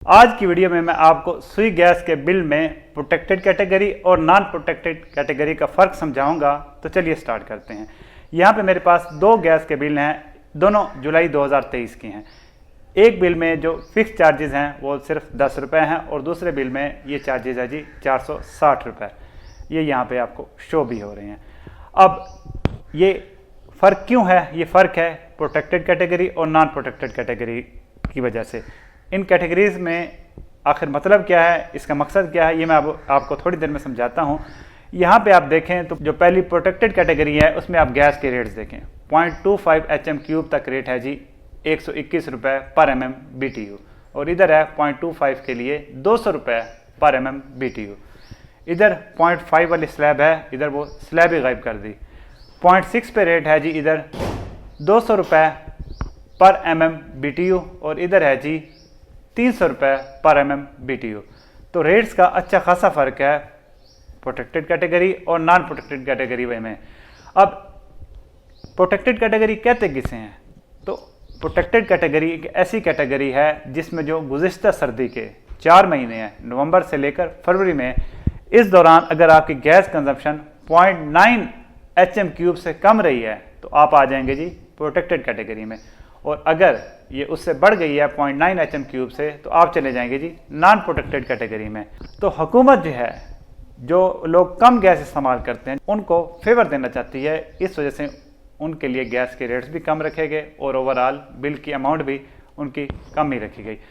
आज की वीडियो में मैं आपको सुई गैस के बिल में प्रोटेक्टेड कैटेगरी और नॉन प्रोटेक्टेड कैटेगरी का फ़र्क समझाऊंगा। तो चलिए स्टार्ट करते हैं। यहाँ पे मेरे पास दो गैस के बिल हैं, दोनों जुलाई 2023 की हैं। एक बिल में जो फिक्स चार्जेस हैं वो सिर्फ 10 रुपये हैं और दूसरे बिल में ये चार्जेस है जी 460 रुपये। ये यहाँ पे आपको शो भी हो रहे हैं। अब ये फ़र्क क्यों है? ये फ़र्क है प्रोटेक्टेड कैटेगरी और नॉन प्रोटेक्टेड कैटेगरी की वजह से। इन कैटेगरीज में आखिर मतलब क्या है, इसका मकसद क्या है, ये मैं आपको थोड़ी देर में समझाता हूँ। यहाँ पे आप देखें तो जो पहली प्रोटेक्टेड कैटेगरी है उसमें आप गैस के रेट्स देखें। 0.25 HM³ तक रेट है जी 121 रुपये पर MM/BTU और इधर है 0.25 के लिए 200 रुपये पर MM/BTU। इधर 0.5 वाली स्लैब है, इधर वो स्लैब ही गायब कर दी। 0.6 पे रेट है जी इधर 200 रुपये पर MM/BTU और इधर है जी 300 रुपये पर MM/BTU। तो रेट्स का अच्छा खासा फ़र्क है प्रोटेक्टेड कैटेगरी और नॉन प्रोटेक्टेड कैटेगरी में। अब प्रोटेक्टेड कैटेगरी कहते किसे हैं? तो प्रोटेक्टेड कैटेगरी एक ऐसी कैटेगरी है जिसमें जो गुज़िश्ता सर्दी के 4 महीने हैं, नवंबर से लेकर फरवरी में, इस दौरान अगर आपकी गैस कंजम्पशन 0.9 HM³ से कम रही है तो आप आ जाएंगे जी प्रोटेक्टेड कैटेगरी में, और अगर ये उससे बढ़ गई है 0.9 HM³ से तो आप चले जाएंगे जी नॉन प्रोटेक्टेड कैटेगरी में। तो हुकूमत जो है, जो लोग कम गैस इस्तेमाल करते हैं उनको फेवर देना चाहती है, इस वजह से उनके लिए गैस के रेट्स भी कम रखे गए और ओवरऑल बिल की अमाउंट भी उनकी कम ही रखी गई।